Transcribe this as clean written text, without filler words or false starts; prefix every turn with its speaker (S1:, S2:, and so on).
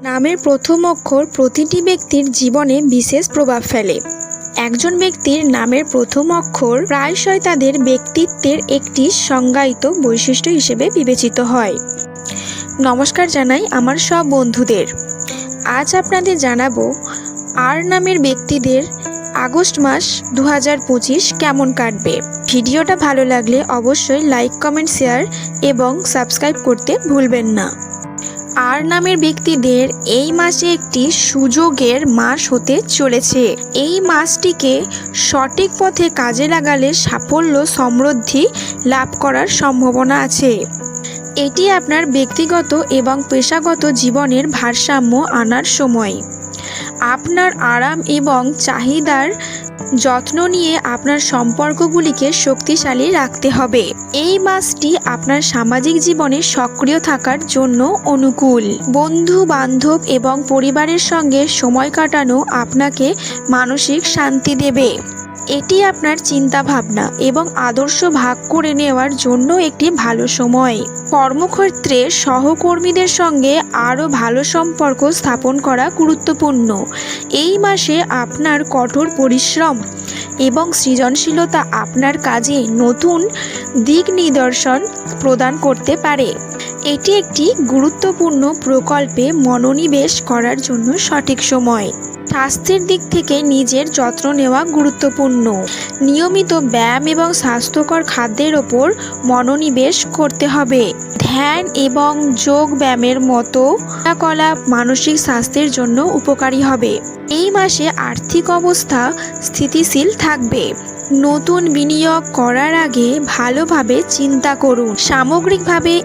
S1: নামের প্রথম অক্ষর প্রতিটি ব্যক্তির জীবনে বিশেষ প্রভাব ফেলে। একজন ব্যক্তির নামের প্রথম অক্ষর প্রায়শই তাদের ব্যক্তিত্বের একটি সংজ্ঞায়িত বৈশিষ্ট্য হিসেবে বিবেচিত হয়। নমস্কার জানাই আমার সব বন্ধুদের। আজ আপনাদের জানাবো আর নামের ব্যক্তিদের আগস্ট মাস 2025 কেমন কাটবে। ভিডিওটা ভালো লাগলে অবশ্যই লাইক, কমেন্ট, শেয়ার এবং সাবস্ক্রাইব করতে ভুলবেন না। আর নামের ব্যক্তিদের এই মাসে একটি সুযোগের মাস হতে চলেছে। এই মাসটিকে সঠিক পথে কাজে লাগালে সাফল্য, সমৃদ্ধি লাভ করার সম্ভাবনা আছে। এটি আপনার ব্যক্তিগত এবং পেশাগত জীবনের ভারসাম্য আনার সময়। আপনার আরাম এবং চাহিদার যত্ন নিয়ে আপনার সম্পর্কগুলিকে শক্তিশালী রাখতে হবে। এই মাসটি আপনার সামাজিক জীবনে সক্রিয় থাকার জন্য অনুকূল। বন্ধু বান্ধব এবং পরিবারের সঙ্গে সময় কাটানো আপনাকে মানসিক শান্তি দেবে। এটি আপনার চিন্তাভাবনা এবং আদর্শ ভাগ করে নেওয়ার জন্য একটি ভালো সময়। কর্মক্ষেত্রে সহকর্মীদের সঙ্গে আরও ভালো সম্পর্ক স্থাপন করা গুরুত্বপূর্ণ। এই মাসে আপনার কঠোর পরিশ্রম এবং সৃজনশীলতা আপনার কাজে নতুন দিক নিদর্শন প্রদান করতে পারে। এটি একটি গুরুত্বপূর্ণ প্রকল্পে মনোনিবেশ করার জন্য সঠিক সময়। স্বাস্থ্যের দিক থেকে নিজের যত্ন নেওয়া গুরুত্বপূর্ণ। নিয়মিত ব্যায়াম এবং স্বাস্থ্যকর খাদ্যের ওপর মনোনিবেশ করতে হবে। ধ্যান এবং যোগ ব্যায়ামের মতো ক্রিয়াকলাপ মানসিক স্বাস্থ্যের জন্য উপকারী হবে। এই মাসে আর্থিক অবস্থা স্থিতিশীল থাকবে। নতুন বিনিয়োগ করার আগে ভালোভাবে চিন্তা করুন। সামগ্রিকভাবে